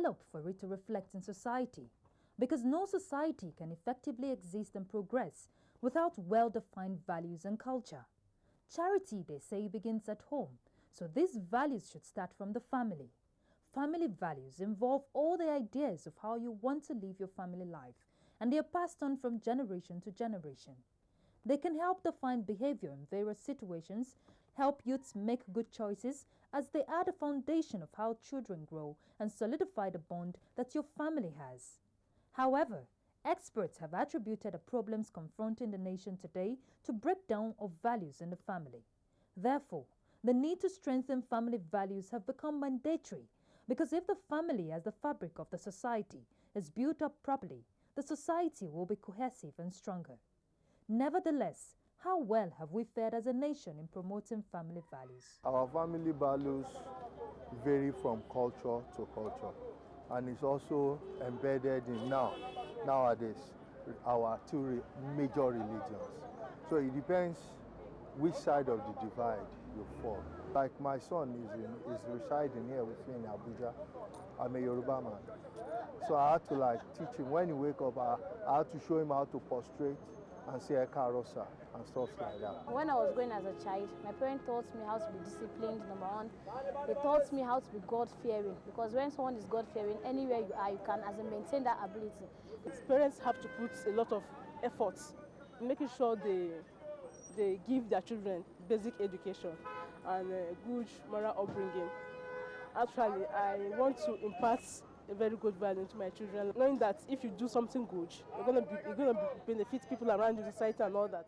develop for it to reflect in society, because no society can effectively exist and progress without well-defined values and culture. Charity, they say, begins at home, so these values should start from the family. Family values involve all the ideas of how you want to live your family life, and they are passed on from generation to generation. They can help define behavior in various situations, help youths make good choices, as they are the foundation of how children grow and solidify the bond that your family has. However, experts have attributed the problems confronting the nation today to breakdown of values in the family. Therefore, the need to strengthen family values have become mandatory, because if the family as the fabric of the society is built up properly, the society will be cohesive and stronger. Nevertheless, how well have we fared as a nation in promoting family values? Our family values vary from culture to culture, and it's also embedded in nowadays our two major religions. So it depends which side of the divide you fall. Like my son is residing here with me in Abuja. I'm a Yoruba man. So I had to teach him when he wake up, I had to show him how to prostrate and say Ekarosa and stuff like that. When I was growing as a child, my parents taught me how to be disciplined, number one. They taught me how to be God-fearing, because when someone is God-fearing, anywhere you are, you can maintain that ability. Parents have to put a lot of efforts in making sure they give their children basic education and good moral upbringing. Actually, I want to impart a very good value to my children, knowing that if you do something good, you're gonna benefit people around you, society and all that.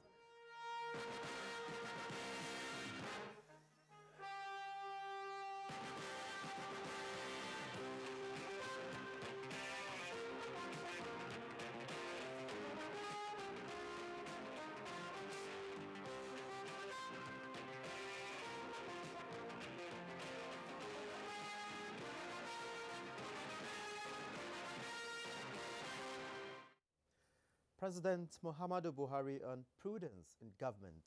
President Muhammadu Buhari on prudence in government.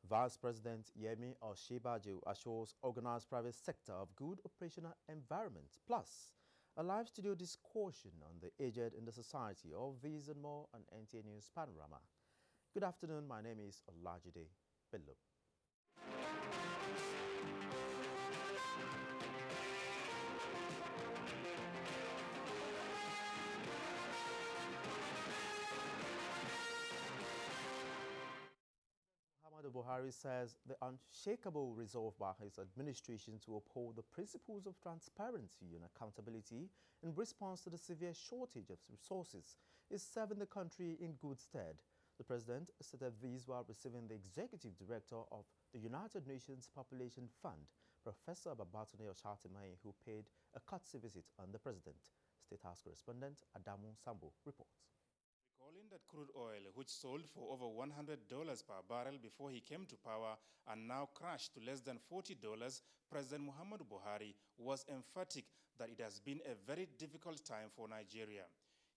Vice President Yemi Osinbajo assures organized private sector of good operational environment, plus a live studio discussion on the aged in the society. All these and more on NTA News Panorama. Good afternoon, my name is Olajide Bello. Buhari says the unshakable resolve by his administration to uphold the principles of transparency and accountability in response to the severe shortage of resources is serving the country in good stead. The president stated these while receiving the executive director of the United Nations Population Fund, Professor Babatunde Oshatemaye, who paid a courtesy visit on the president. State House correspondent Adamu Sambo reports. Recalling that crude oil, which sold for over $100 per barrel before he came to power and now crashed to less than $40, President Muhammadu Buhari was emphatic that it has been a very difficult time for Nigeria.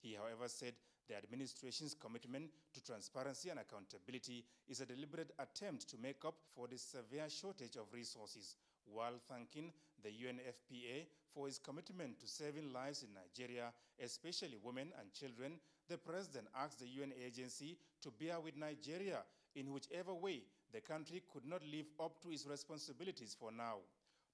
He, however, said the administration's commitment to transparency and accountability is a deliberate attempt to make up for the severe shortage of resources, while thanking the UNFPA for its commitment to saving lives in Nigeria, especially women and children. The president asked the UN agency to bear with Nigeria in whichever way the country could not live up to its responsibilities for now.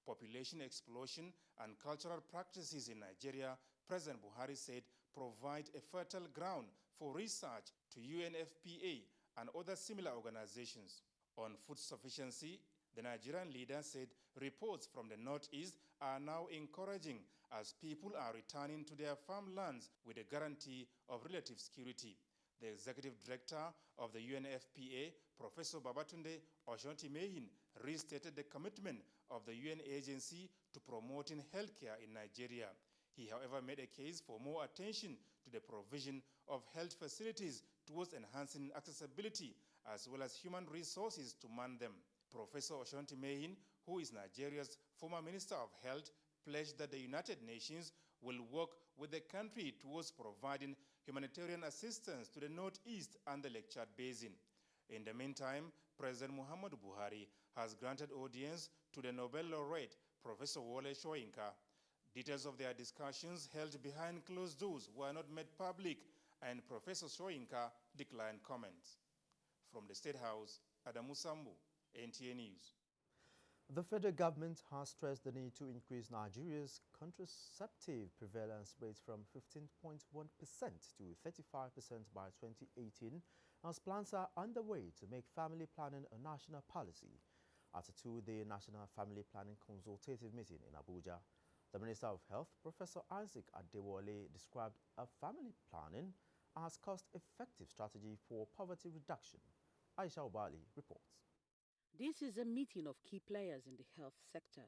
Population explosion and cultural practices in Nigeria, President Buhari said, provide a fertile ground for research to UNFPA and other similar organizations. On food sufficiency, the Nigerian leader said reports from the Northeast are now encouraging as people are returning to their farmlands with a guarantee of relative security. The executive director of the UNFPA, Professor Babatunde Oshatemaye, restated the commitment of the UN agency to promoting healthcare in Nigeria. He, however, made a case for more attention to the provision of health facilities towards enhancing accessibility as well as human resources to man them. Professor Oshatemaye, who is Nigeria's former Minister of Health, pledged that the United Nations will work with the country towards providing humanitarian assistance to the Northeast and the Lake Chad Basin. In the meantime, President Muhammadu Buhari has granted audience to the Nobel laureate, Professor Wole Soyinka. Details of their discussions held behind closed doors were not made public, and Professor Soyinka declined comments. From the State House, Adamu Sambu, NTA News. The federal government has stressed the need to increase Nigeria's contraceptive prevalence rate from 15.1% to 35% by 2018, as plans are underway to make family planning a national policy. At a two-day National Family Planning Consultative meeting in Abuja, the Minister of Health, Professor Isaac Adewale, described a family planning as cost-effective strategy for poverty reduction. Aisha Obali reports. This is a meeting of key players in the health sector,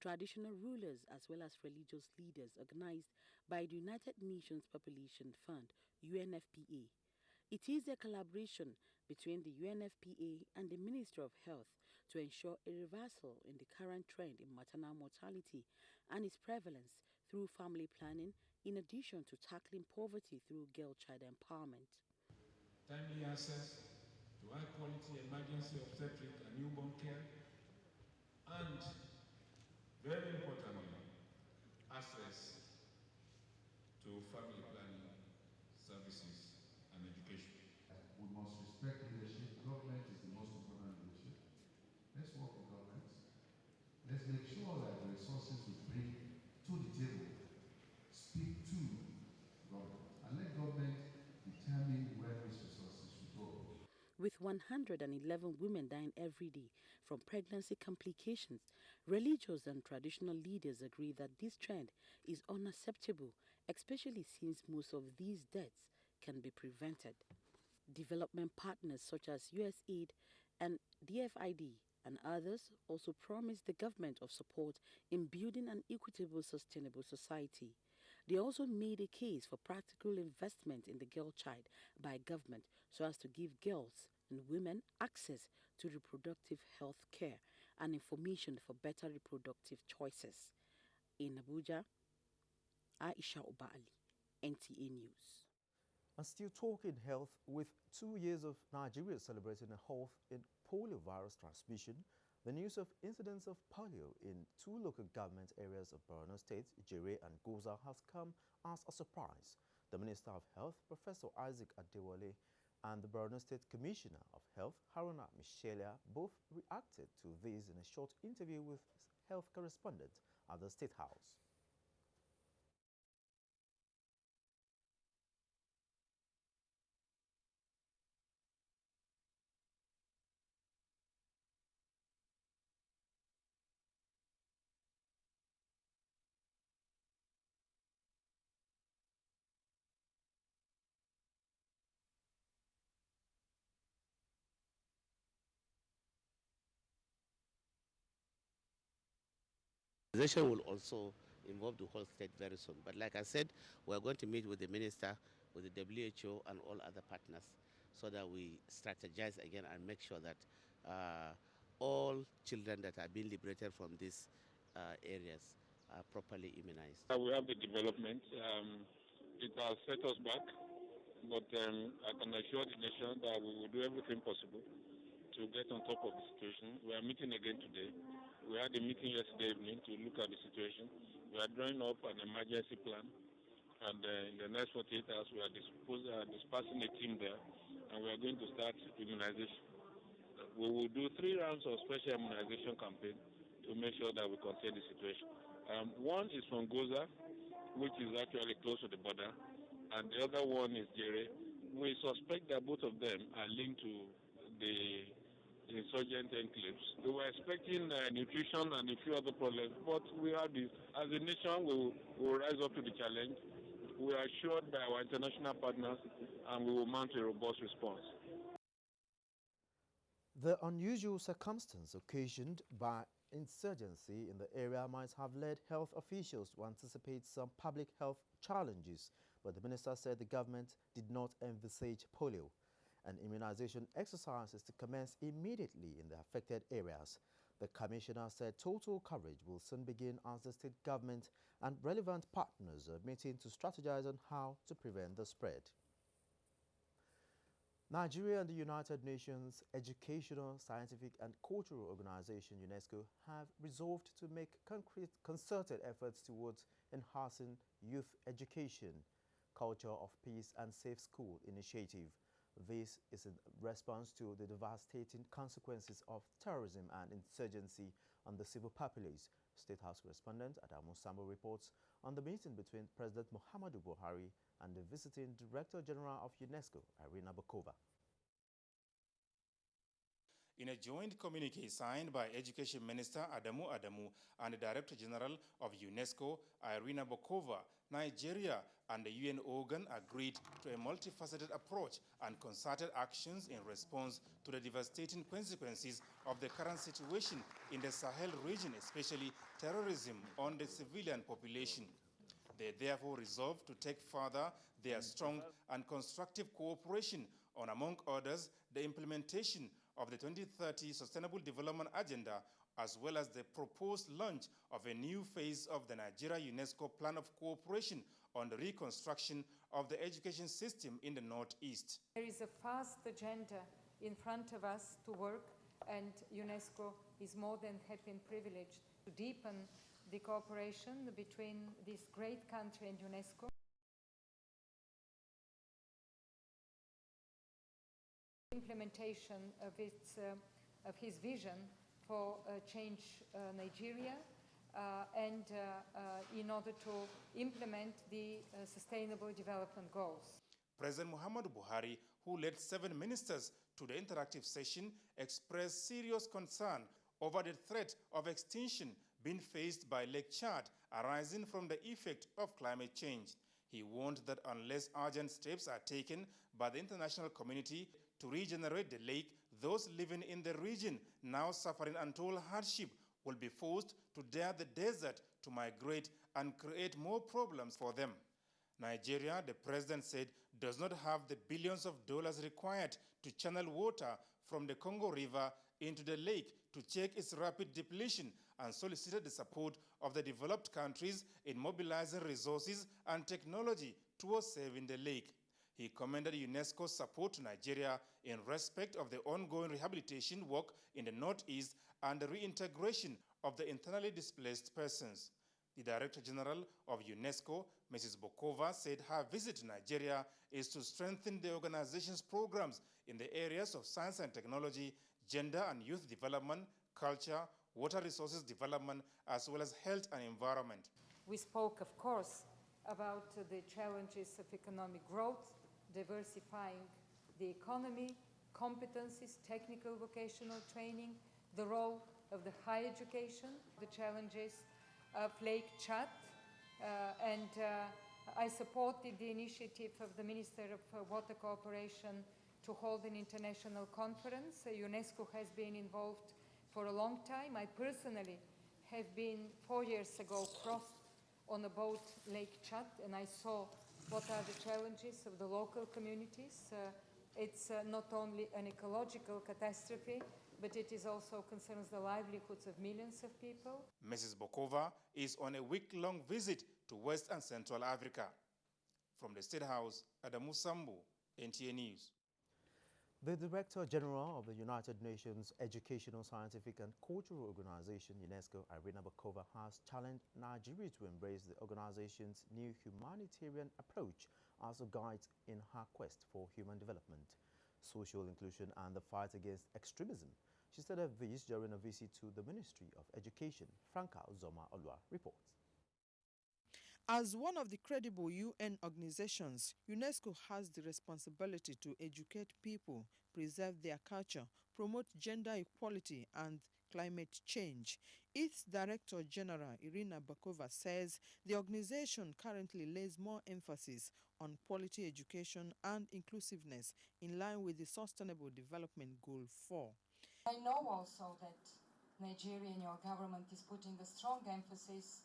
traditional rulers as well as religious leaders, organized by the United Nations Population Fund, UNFPA. It is a collaboration between the UNFPA and the Ministry of Health to ensure a reversal in the current trend in maternal mortality and its prevalence through family planning, in addition to tackling poverty through girl-child empowerment. Timely access to high-quality emergency obstetric and newborn care, and, very importantly, access to family planning services and education. We must respect leadership. Government is the most important leadership. Let's work with government. Let's make sure that the resources we bring to the table speak to government, and let government determine where these resources should go. With 111 women dying every day from pregnancy complications, religious and traditional leaders agree that this trend is unacceptable, especially since most of these deaths can be prevented. Development partners such as USAID and DFID and others also promised the government of support in building an equitable, sustainable society. They also made a case for practical investment in the girl child by government so as to give girls and women access to reproductive health care and information for better reproductive choices. In Abuja, Aisha Obali, NTA News. And still talking health, with 2 years of Nigeria celebrating a halt in polio virus transmission, the news of incidents of polio in two local government areas of Borno State, Jere and Goza, has come as a surprise. The Minister of Health, Professor Isaac Adewale, and the Borno State Commissioner of Health, Haruna Michelia, both reacted to this in a short interview with health correspondent at the State House. Organization will also involve the whole state very soon. But like I said, we're going to meet with the minister, with the WHO and all other partners so that we strategize again and make sure that all children that are being liberated from these areas are properly immunized. We have the development. It has set us back, but I can assure the nation that we will do everything possible to get on top of the situation. We are meeting again today. We had a meeting yesterday evening to look at the situation. We are drawing up an emergency plan, and in the next 48 hours we are dispersing a team there, and we are going to start immunization. We will do 3 rounds of special immunization campaign to make sure that we contain the situation. One is from Goza, which is actually close to the border, and the other one is Jere. We suspect that both of them are linked to the insurgent enclaves. We were expecting nutrition and a few other problems, but we have this. As a nation, we will rise up to the challenge. We are assured by our international partners, and we will mount a robust response. The unusual circumstance occasioned by insurgency in the area might have led health officials to anticipate some public health challenges, but the minister said the government did not envisage polio. An immunization exercise is to commence immediately in the affected areas. The commissioner said total coverage will soon begin as the state government and relevant partners are meeting to strategize on how to prevent the spread. Nigeria and the United Nations Educational, Scientific and Cultural Organization, UNESCO, have resolved to make concrete, concerted efforts towards enhancing youth education, culture of peace and safe school initiative. This is in response to the devastating consequences of terrorism and insurgency on the civil populace. State House correspondent Adamu Sambo reports on the meeting between President Muhammadu Buhari and the visiting Director General of UNESCO, Irina Bokova. In a joint communique signed by Education Minister Adamu and the Director General of UNESCO, Irina Bokova, Nigeria and the UN organ agreed to a multifaceted approach and concerted actions in response to the devastating consequences of the current situation in the Sahel region, especially terrorism on the civilian population. They therefore resolved to take further their strong and constructive cooperation on, among others, the implementation of the 2030 Sustainable Development Agenda, as well as the proposed launch of a new phase of the Nigeria-UNESCO Plan of Cooperation on the reconstruction of the education system in the Northeast. There is a vast agenda in front of us to work, and UNESCO is more than happy and privileged to deepen the cooperation between this great country and UNESCO. Implementation of his vision for change Nigeria and in order to implement the Sustainable Development Goals. President Muhammadu Buhari, who led 7 ministers to the interactive session, expressed serious concern over the threat of extinction being faced by Lake Chad arising from the effect of climate change. He warned that unless urgent steps are taken by the international community to regenerate the lake, those living in the region now suffering untold hardship will be forced to dare the desert to migrate and create more problems for them. Nigeria, the president said, does not have the billions of dollars required to channel water from the Congo River into the lake to check its rapid depletion, and solicited the support of the developed countries in mobilizing resources and technology towards saving the lake. He commended UNESCO's support to Nigeria in respect of the ongoing rehabilitation work in the Northeast and the reintegration of the internally displaced persons. The Director General of UNESCO, Mrs. Bokova, said her visit to Nigeria is to strengthen the organization's programs in the areas of science and technology, gender and youth development, culture, water resources development, as well as health and environment. We spoke, of course, about the challenges of economic growth, diversifying the economy, competencies, technical vocational training, the role of the higher education, the challenges of Lake Chad, and I supported the initiative of the Minister of Water Cooperation to hold an international conference. UNESCO has been involved for a long time. I personally have been 4 years ago crossed on a boat Lake Chad, and I saw what are the challenges of the local communities. It's not only an ecological catastrophe, but it is also concerns the livelihoods of millions of people. Mrs. Bokova is on a week-long visit to West and Central Africa. From the State House, Adamu Sambo, NTA News. The Director General of the United Nations Educational, Scientific and Cultural Organization, UNESCO, Irina Bokova, has challenged Nigeria to embrace the organization's new humanitarian approach as a guide in her quest for human development, social inclusion and the fight against extremism. She said of this during a visit to the Ministry of Education. Franca Uzoma Olwa reports. As one of the credible UN organizations, UNESCO has the responsibility to educate people, preserve their culture, promote gender equality and climate change. Its Director General, Irina Bokova, says the organization currently lays more emphasis on quality education and inclusiveness in line with the Sustainable Development Goal 4. I know also that Nigeria and your government is putting a strong emphasis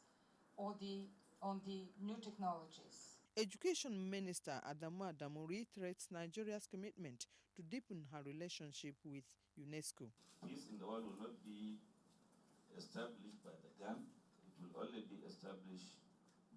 on the new technologies. Education Minister Adamu reiterates Nigeria's commitment to deepen her relationship with UNESCO. Peace in the world will not be established by the gun. It will only be established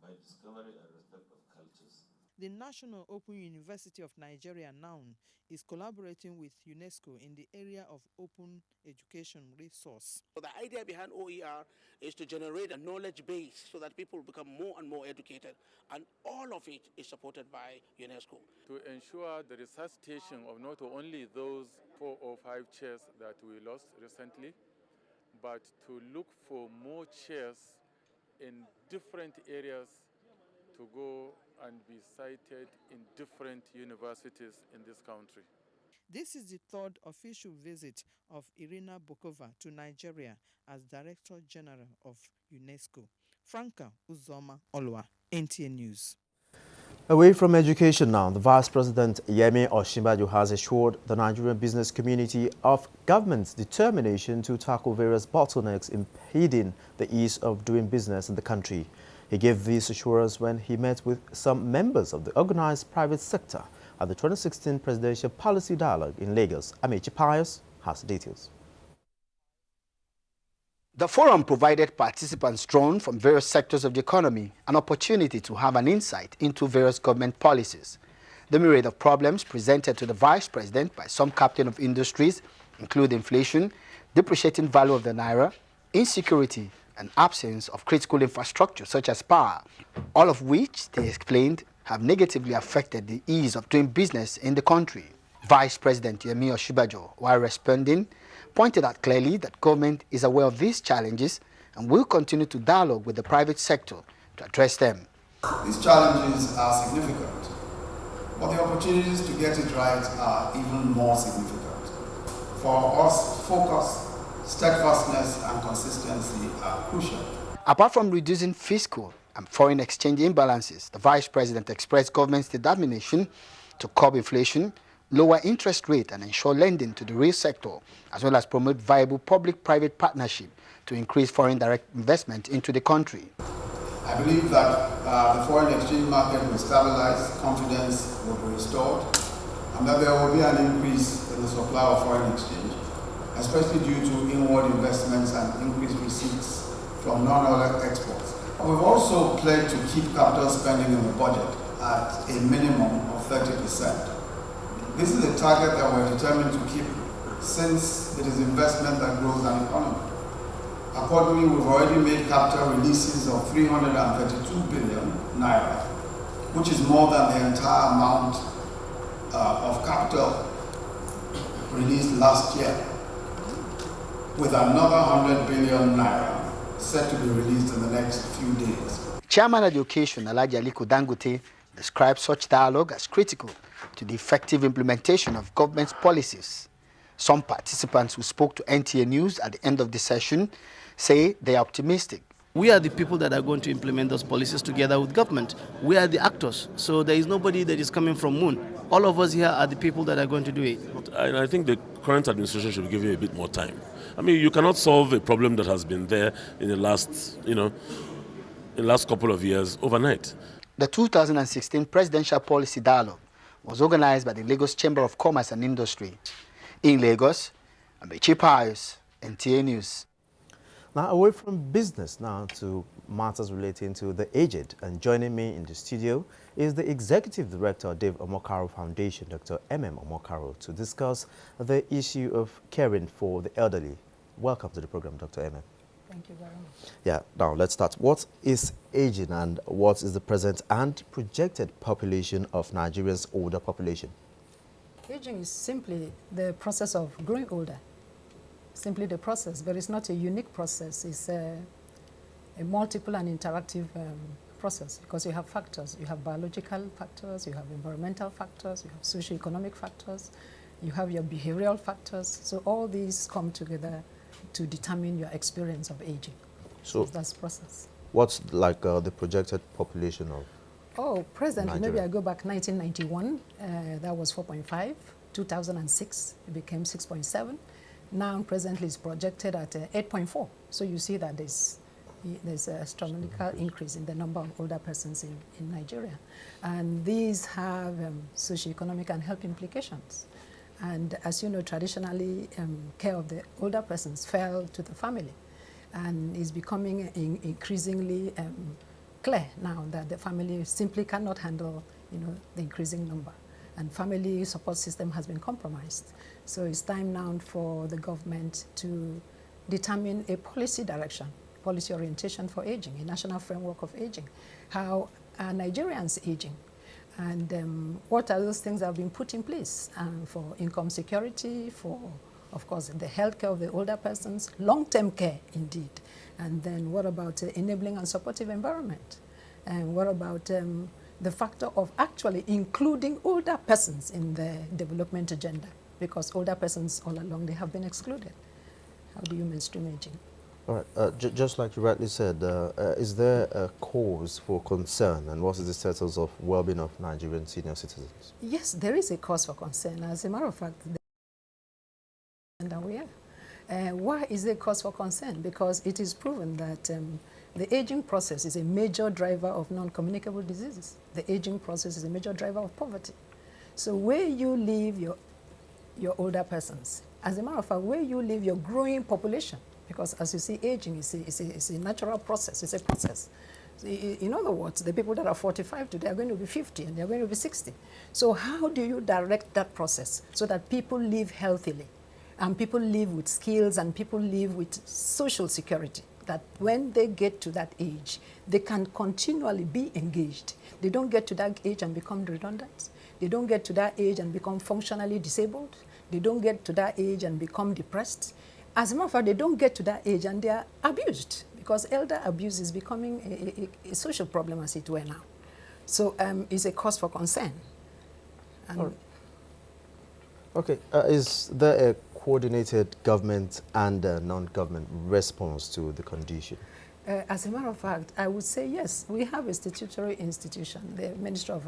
by discovery and respect of cultures. The National Open University of Nigeria, (NAUN), is collaborating with UNESCO in the area of open education resource. So the idea behind OER is to generate a knowledge base so that people become more and more educated, and all of it is supported by UNESCO. To ensure the resuscitation of not only those 4 or 5 chairs that we lost recently, but to look for more chairs in different areas to go and be cited in different universities in this country. This is the third official visit of Irina Bokova to Nigeria as Director General of UNESCO. Franca Uzoma Olwa, NTA News. Away from education now, the Vice President Yemi Osinbajo has assured the Nigerian business community of government's determination to tackle various bottlenecks impeding the ease of doing business in the country. He gave this assurance when he met with some members of the organized private sector at the 2016 Presidential Policy Dialogue in Lagos. Amechi Pius has details. The forum provided participants drawn from various sectors of the economy an opportunity to have an insight into various government policies. The myriad of problems presented to the Vice President by some captain of industries include inflation, depreciating value of the naira, insecurity, and absence of critical infrastructure such as power, all of which, they explained, have negatively affected the ease of doing business in the country. Vice President Yemi Osinbajo, while responding, pointed out clearly that government is aware of these challenges and will continue to dialogue with the private sector to address them. These challenges are significant, but the opportunities to get it right are even more significant. For us, focus, steadfastness, and consistency are crucial. Apart from reducing fiscal and foreign exchange imbalances, the Vice President expressed government's determination to curb inflation, lower interest rate, and ensure lending to the real sector, as well as promote viable public-private partnership to increase foreign direct investment into the country. I believe that the foreign exchange market will stabilize, confidence will be restored, and that there will be an increase in the supply of foreign exchange, especially due to inward investments and increased receipts from non-oil exports. We've also pledged to keep capital spending in the budget at a minimum of 30%. This is a target that we're determined to keep, since it is investment that grows an economy. Accordingly, we've already made capital releases of 332 billion naira, which is more than the entire amount of capital released last year, with another 100 billion naira set to be released in the next few days. Chairman of the occasion, Alhaji Aliko Dangote, described such dialogue as critical to the effective implementation of government's policies. Some participants who spoke to NTA News at the end of the session say they are optimistic. We are the people that are going to implement those policies together with government. We are the actors, so there is nobody that is coming from moon. All of us here are the people that are going to do it. I think the current administration should give you a bit more time. I mean, you cannot solve a problem that has been there in the last, in the last couple of years overnight. The 2016 Presidential Policy Dialogue was organized by the Lagos Chamber of Commerce and Industry. In Lagos, Amechi Pius, NTA News. Now, away from business now to matters relating to the aged, and joining me in the studio is the Executive Director, Dave Omokaro Foundation, Dr. M.M. Omokaro, to discuss the issue of caring for the elderly. Welcome to the program, Dr. M.M. Thank you very much. Yeah, now let's start. What is aging and what is the present and projected population of Nigeria's older population? Aging is simply the process of growing older. Simply the process, but it's not a unique process. It's a multiple and interactive process, because you have factors. You have biological factors, you have environmental factors, you have socio-economic factors, you have your behavioral factors. So all these come together to determine your experience of aging. So that's the process. What's like the projected population of presently, Nigeria? maybe I go back 1991, that was 4.5. 2006, it became 6.7. Now, presently, it's projected at 8.4. So you see that there's a astronomical increase in the number of older persons in Nigeria. And these have socioeconomic and health implications. And as you know, traditionally, care of the older persons fell to the family. And it's becoming increasingly clear now that the family simply cannot handle the increasing number. And family support system has been compromised. So it's time now for the government to determine a policy direction, policy orientation for aging, a national framework of aging. How are Nigerians aging? And what are those things that have been put in place for income security, for, of course, the health care of the older persons, long-term care indeed. And then what about enabling and supportive environment? And what about the factor of actually including older persons in the development agenda? Because older persons all along, they have been excluded. How do you mainstream aging? All right, just like you rightly said, is there a cause for concern, and what is the status of well-being of Nigerian senior citizens? Yes, there is a cause for concern. As a matter of fact, and we are. Why is there a cause for concern? Because it is proven that the aging process is a major driver of non-communicable diseases. The aging process is a major driver of poverty. So where you leave your older persons, as a matter of fact, where you leave your growing population, because as you see, aging is a natural process, it's a process. So in other words, the people that are 45 today are going to be 50 and they're going to be 60. So how do you direct that process so that people live healthily and people live with skills and people live with social security, that when they get to that age, they can continually be engaged. They don't get to that age and become redundant. They don't get to that age and become functionally disabled. They don't get to that age and become depressed. As a matter of fact, they don't get to that age and they are abused, because elder abuse is becoming a social problem, as it were now. So it's a cause for concern. And okay, is there a coordinated government and non-government response to the condition? As a matter of fact, I would say yes. We have a statutory institution, the Ministry of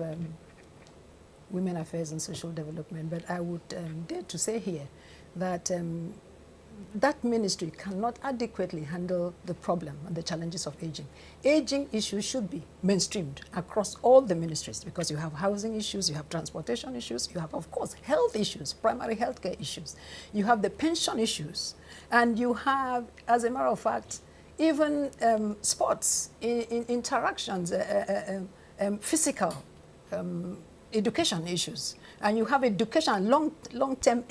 Women Affairs and Social Development, but I would dare to say here that that ministry cannot adequately handle the problem and the challenges of aging. Aging issues should be mainstreamed across all the ministries, because you have housing issues, you have transportation issues, you have, of course, health issues, primary health care issues, you have the pension issues, and you have, as a matter of fact, even sports, interactions, physical education issues, and you have education and long-term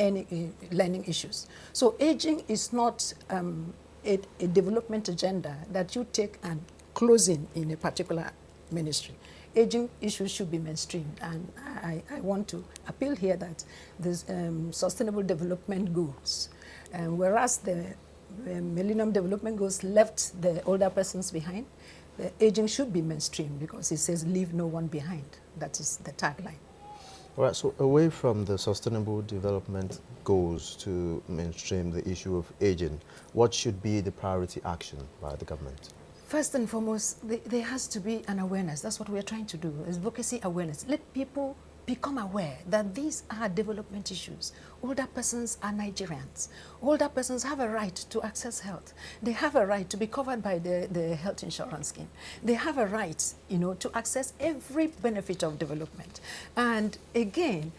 learning issues. So aging is not a development agenda that you take and close in a particular ministry. Aging issues should be mainstreamed, and I want to appeal here that there's sustainable development goals, whereas the Millennium Development Goals left the older persons behind, the aging should be mainstreamed, because it says leave no one behind. That is the tagline. All right, so away from the Sustainable Development Goals to mainstream the issue of aging, what should be the priority action by the government? First and foremost, there has to be an awareness. That's what we're trying to do, advocacy awareness. Let people become aware that these are development issues. Older persons are Nigerians. Older persons have a right to access health. They have a right to be covered by the health insurance scheme. They have a right, to access every benefit of development. And again,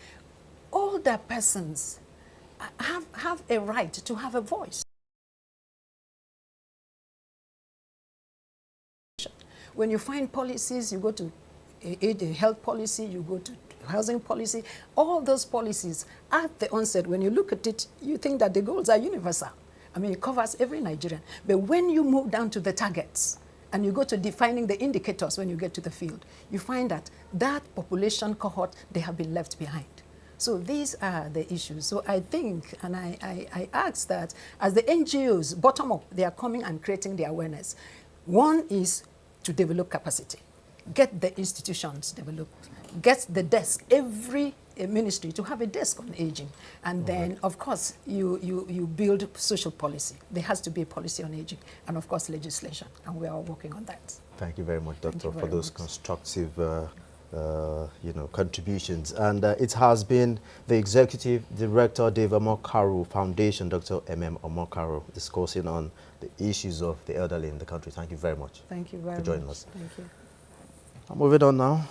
older persons have a right to have a voice. When you find policies, you go to a health policy, you go to housing policy, all those policies at the onset, when you look at it, you think that the goals are universal. I mean, it covers every Nigerian. But when you move down to the targets and you go to defining the indicators when you get to the field, you find that that population cohort, they have been left behind. So these are the issues. So I think, and I ask that as the NGOs, bottom up, they are coming and creating the awareness. One is to develop capacity, get the institutions developed, get the desk, every ministry to have a desk on aging. And then, of course, you build social policy. There has to be a policy on aging, and of course, legislation. And we are working on that. Thank you very much, Doctor, for those constructive contributions. And it has been the Executive Director, Dave Omokaru Foundation, Dr. M.M. Omokaru, discussing on the issues of the elderly in the country. Thank you very much. Thank you very for joining much. us. Thank you. Moving on now.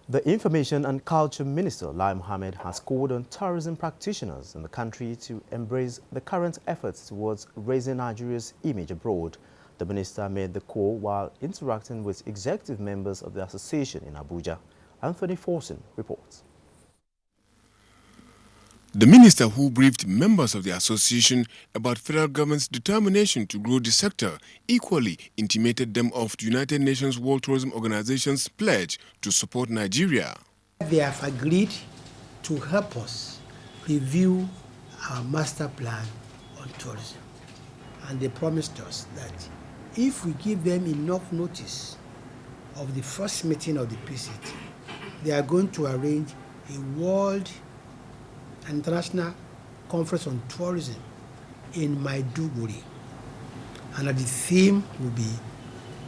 The Information and Culture Minister, Lai Mohammed, has called on tourism practitioners in the country to embrace the current efforts towards raising Nigeria's image abroad. The minister made the call while interacting with executive members of the association in Abuja. Anthony Forson reports. The minister who briefed members of the association about federal government's determination to grow the sector equally intimated them of the United Nations World Tourism Organization's pledge to support Nigeria. They have agreed to help us review our master plan on tourism. And they promised us that if we give them enough notice of the first meeting of the PCT, they are going to arrange a world international conference on tourism in Maiduguri. And the theme will be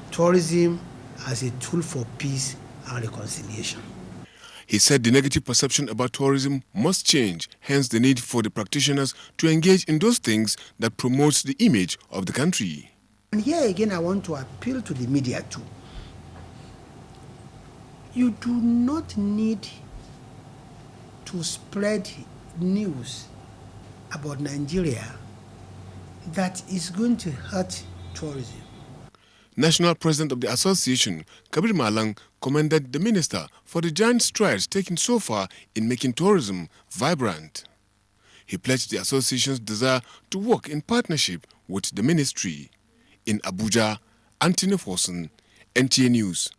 tourism as a tool for peace and reconciliation. He said the negative perception about tourism must change, hence the need for the practitioners to engage in those things that promotes the image of the country. And here again, I want to appeal to the media too. You do not need to spread news about Nigeria that is going to hurt tourism. National President of the Association, Kabir Malang, commended the minister for the giant strides taken so far in making tourism vibrant. He pledged the association's desire to work in partnership with the ministry. In Abuja, Anthony Forson, NTA News.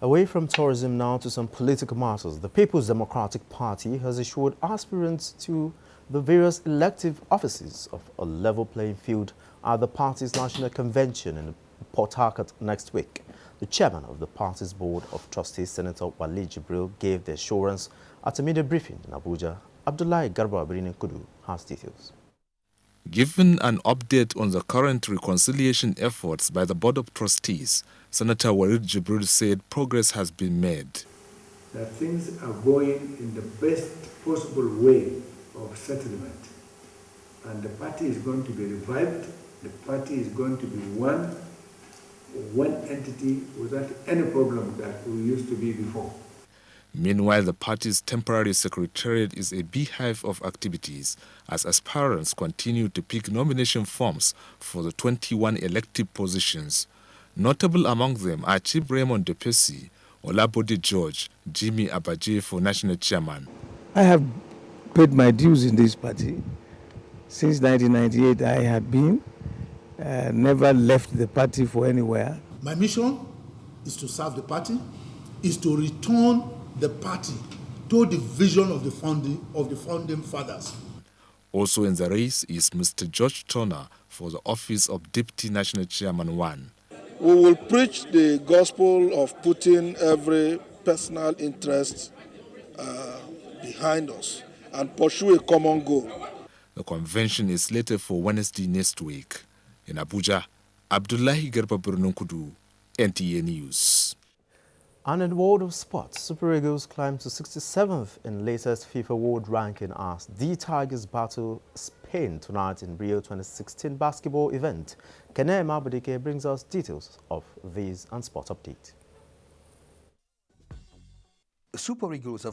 Away from tourism now to some political matters, the People's Democratic Party has assured aspirants to the various elective offices of a level playing field at the party's national convention in Port Harcourt next week. The chairman of the party's board of trustees, Senator Wale Jibril, gave the assurance at a media briefing in Abuja. Abdullahi Garba Birnin Kudu has details. Given an update on the current reconciliation efforts by the Board of Trustees, Senator Wale Jibril said progress has been made. That things are going in the best possible way of settlement. And the party is going to be revived. The party is going to be one entity without any problem that we used to be before. Meanwhile, the party's temporary secretariat is a beehive of activities as aspirants continue to pick nomination forms for the 21 elective positions. Notable among them are Chief Raymond Depesi, Olabode George, Jimmy Abaje for national chairman. I have paid my dues in this party. Since 1998, I had been, never left the party for anywhere. My mission is to serve the party, is to return the party to the vision of the founding fathers. Also in the race is Mr. George Turner for the office of Deputy National Chairman 1. We will preach the gospel of putting every personal interest behind us and pursue a common goal. The convention is slated for Wednesday next week. In Abuja, Abdullahi Garba Birnin Kudu, NTA News. And in the world of sports, Super Eagles climbed to 67th in latest FIFA World Ranking as the Tigers battle Spain tonight in Rio 2016 basketball event. Kene Mabudike brings us details of these and sport update. Super Eagles have